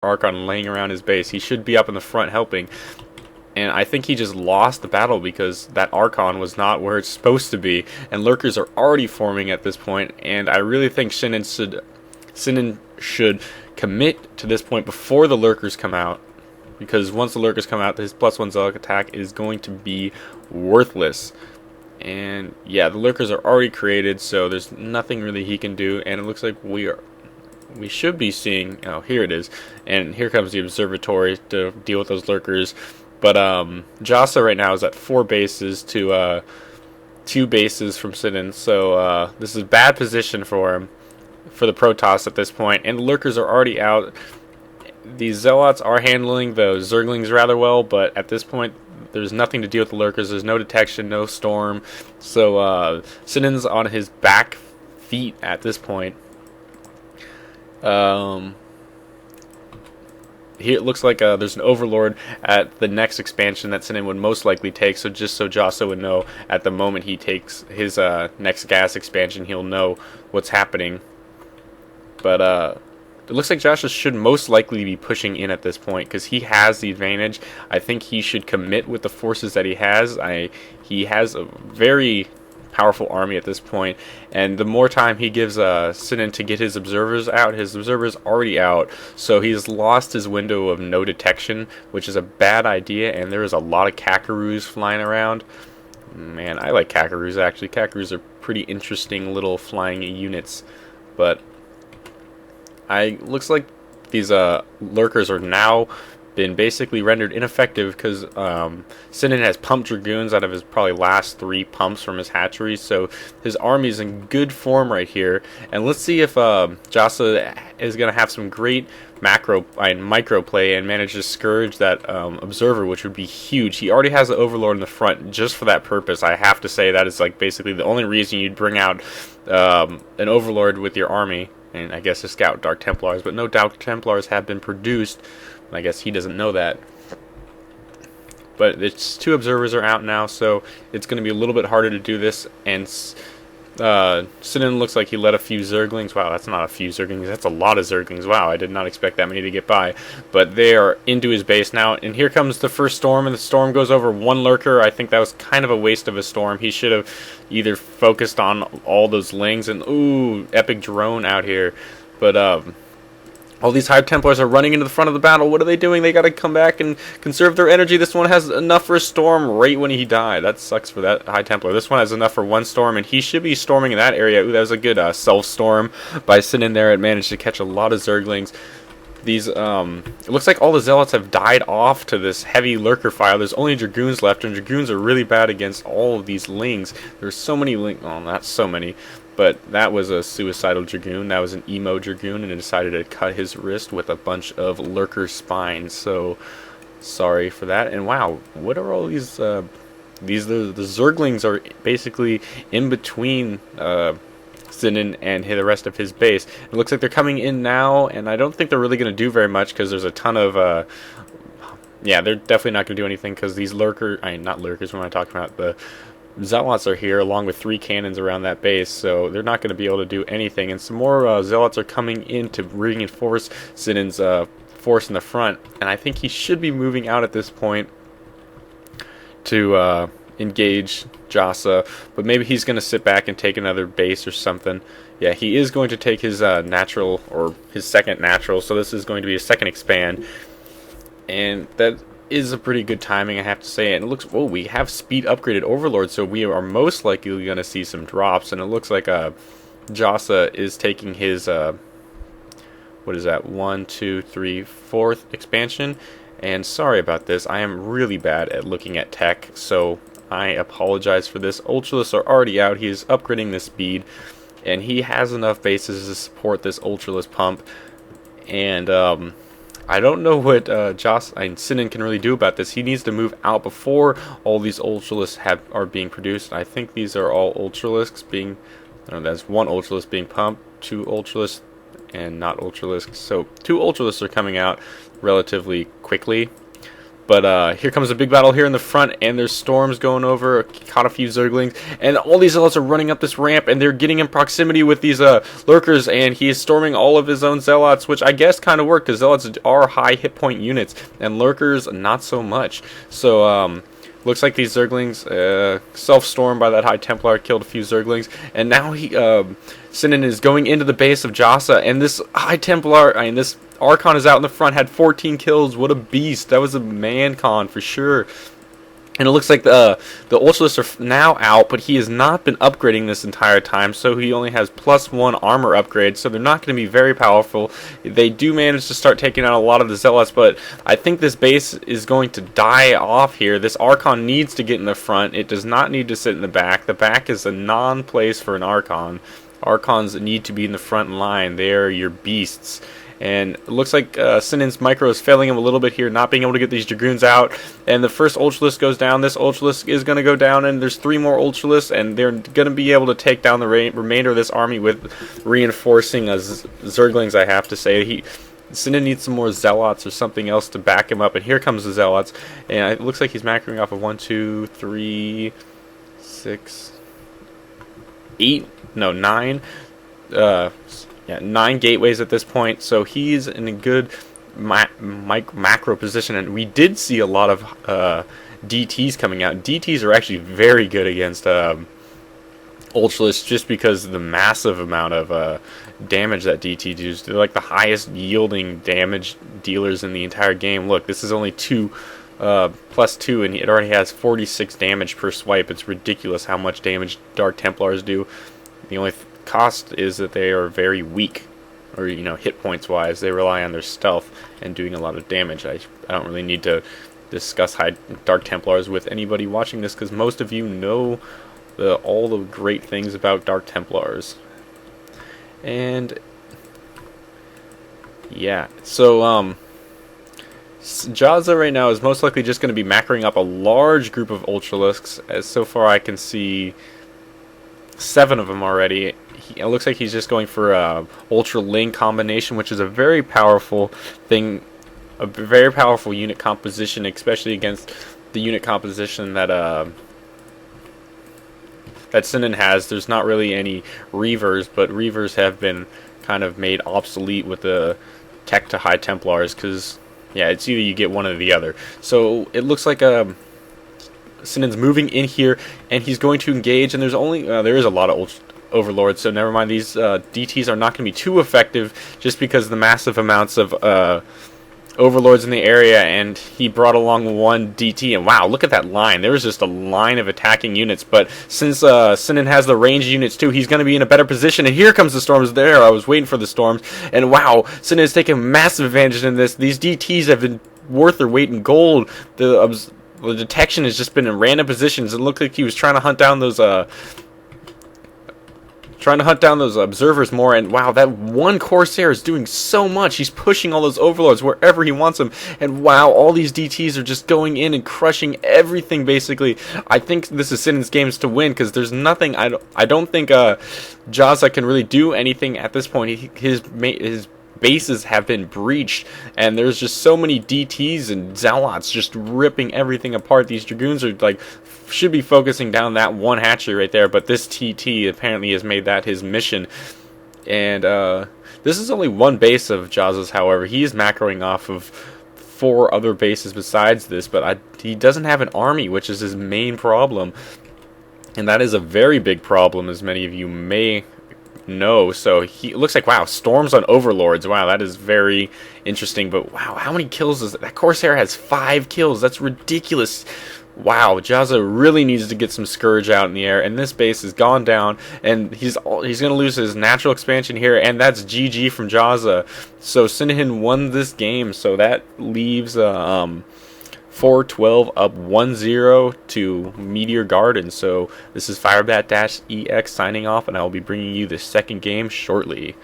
Archon laying around his base. He should be up in the front helping. And I think he just lost the battle because that Archon was not where it's supposed to be. And lurkers are already forming at this point. And I really think Sinan should commit to this point before the lurkers come out. Because once the lurkers come out, his +1 Zerg attack is going to be worthless. And yeah, the lurkers are already created, so there's nothing really he can do. And it looks like we should be seeing, oh, here it is. And here comes the observatory to deal with those lurkers. But Jasa right now is at 4 bases to 2 bases from Sinan, so this is a bad position for him, for the Protoss at this point. And the lurkers are already out. These Zealots are handling the Zerglings rather well, but at this point there's nothing to deal with the lurkers. There's no detection, no storm, so Sinan's on his back feet at this point. Here it looks like there's an Overlord at the next expansion that Sinan would most likely take, so just so Jasa would know at the moment he takes his next gas expansion, he'll know what's happening. But it looks like Jasa should most likely be pushing in at this point because he has the advantage. I think he should commit with the forces that he has. He has a very powerful army at this point, and the more time he gives Sinan to get his observers already out, so he's lost his window of no detection, which is a bad idea. And there is a lot of Kakaroos flying around. Man, I like Kakaroos actually. Kakaroos are pretty interesting little flying units, but looks like these lurkers are now been basically rendered ineffective because Sinan has pumped Dragoons out of his probably last 3 pumps from his hatchery, so his army is in good form right here. And let's see if Jasa is going to have some great macro and micro play and manage to scourge that observer, which would be huge. He already has the Overlord in the front just for that purpose. I have to say that is like basically the only reason you'd bring out an Overlord with your army, and I guess a Scout Dark Templars, but no Dark Templars have been produced. I guess he doesn't know that. But its 2 observers are out now, so it's going to be a little bit harder to do this. And Sinan looks like he let a few Zerglings. Wow, that's not a few Zerglings. That's a lot of Zerglings. Wow, I did not expect that many to get by. But they are into his base now. And here comes the first storm, and the storm goes over 1 lurker. I think that was kind of a waste of a storm. He should have either focused on all those lings. And, ooh, epic drone out here. But, all these High Templars are running into the front of the battle. What are they doing? They got to come back and conserve their energy. This one has enough for a storm right when he died. That sucks for that High Templar. This one has enough for 1 storm, and he should be storming in that area. Ooh, that was a good self-storm by Sinan there. It managed to catch a lot of Zerglings. These, it looks like all the Zealots have died off to this heavy lurker fire. There's only Dragoons left, and Dragoons are really bad against all of these Lings. There's so many well, not so many. But that was a suicidal Dragoon. That was an emo Dragoon, and it decided to cut his wrist with a bunch of lurker spines. So, sorry for that. And wow, what are all these? The Zerglings are basically in between Sinan and the rest of his base. It looks like they're coming in now, and I don't think they're really going to do very much because there's a ton of. Yeah, they're definitely not going to do anything because these not lurkers. What am I talking about? The Zealots are here along with 3 cannons around that base, so they're not going to be able to do anything. And some more Zealots are coming in to reinforce Sinan's force in the front, and I think he should be moving out at this point to engage Jasa, but maybe he's going to sit back and take another base or something. Yeah, he is going to take his natural, or his second natural, so this is going to be a second expand, and that is a pretty good timing, I have to say. And it looks, whoa, we have speed upgraded Overlord, so we are most likely going to see some drops. And it looks like Jasa is taking his what is that, 1, 2, 3, 4th expansion. And sorry about this, I am really bad at looking at tech, so I apologize for this. Ultralists are already out. He is upgrading the speed, and he has enough bases to support this Ultralist pump. And I don't know what Sinan can really do about this. He needs to move out before all these Ultralisks are being produced. I think these are all Ultralisks being. That's 1 Ultralisk being pumped, 2 Ultralisks, and not Ultralisks. So 2 Ultralisks are coming out relatively quickly. But here comes a big battle here in the front, and there's storms going over. Caught a few Zerglings, and all these zealots are running up this ramp, and they're getting in proximity with these lurkers, and he is storming all of his own zealots, which I guess kind of worked, because zealots are high hit point units, and lurkers not so much. So looks like these Zerglings self-stormed by that High Templar, killed a few Zerglings, and now Sinan is going into the base of Jasa, and this High Templar, this Archon is out in the front, had 14 kills. What a beast. That was a man-con for sure. And it looks like the Ultralists are now out, but he has not been upgrading this entire time, so he only has +1 armor upgrade, so they're not going to be very powerful. They do manage to start taking out a lot of the Zealots, but I think this base is going to die off here. This Archon needs to get in the front. It does not need to sit in the back. The back is a non-place for an Archon. Archons need to be in the front line. They are your beasts. And it looks like Sinan's micro is failing him a little bit here, not being able to get these Dragoons out. And the first Ultralist goes down. This Ultralist is going to go down, and there's 3 more Ultralists, and they're going to be able to take down the remainder of this army with reinforcing Zerglings, I have to say. Sinan needs some more Zealots or something else to back him up, and here comes the Zealots. And it looks like he's macroing off of 1, 2, 3, 6, 8, no, 9. 9 gateways at this point, so he's in a good macro position, and we did see a lot of DTs coming out. DTs are actually very good against Ultralists, just because of the massive amount of damage that DT does. They're like the highest yielding damage dealers in the entire game. Look, this is only 2 +2, and it already has 46 damage per swipe. It's ridiculous how much damage Dark Templars do. The only cost is that they are very weak, or hit points wise. They rely on their stealth and doing a lot of damage. I don't really need to discuss Dark Templars with anybody watching this, because most of you know all the great things about Dark Templars. And yeah, so Jasa right now is most likely just going to be macroing up a large group of Ultralisks, as so far I can see 7 of them already. It looks like he's just going for a Ultra Ling combination, which is a very powerful thing, a very powerful unit composition, especially against the unit composition that Sinan has. There's not really any Reavers, but Reavers have been kind of made obsolete with the Tech to High Templars, because yeah, it's either you get one or the other. So it looks like Sinan's moving in here, and he's going to engage, and there is a lot of Overlords, so never mind. These DTs are not going to be too effective, just because of the massive amounts of Overlords in the area, and he brought along 1 DT, and wow, look at that line. There was just a line of attacking units, but since Sinan has the ranged units too, he's going to be in a better position, and here comes the storms there. I was waiting for the storms, and wow, Sinan has taken massive advantage in this. These DTs have been worth their weight in gold. The detection has just been in random positions. It looked like he was trying to hunt down those observers more, and wow, that one Corsair is doing so much. He's pushing all those Overlords wherever he wants them, and wow, all these DTs are just going in and crushing everything, basically. I think this is Sinan's games to win, because there's nothing, I don't think Jasa can really do anything at this point. His bases have been breached, and there's just so many DTs and Zealots just ripping everything apart. These Dragoons are should be focusing down that one hatchery right there, but this TT apparently has made that his mission. And this is only one base of Jasa's, however. He is macroing off of 4 other bases besides this, but he doesn't have an army, which is his main problem, and that is a very big problem, as many of you may know. So it looks like, wow, storms on Overlords. Wow, that is very interesting. But wow, how many kills is that? Corsair has 5 kills. That's ridiculous. Wow, Jasa really needs to get some Scourge out in the air, and this base has gone down, and he's going to lose his natural expansion here, and that's GG from Jasa. So Sinan won this game, so that leaves 4-12 up 1-0 to Meteor Garden. So this is Firebat-EX signing off, and I will be bringing you the second game shortly.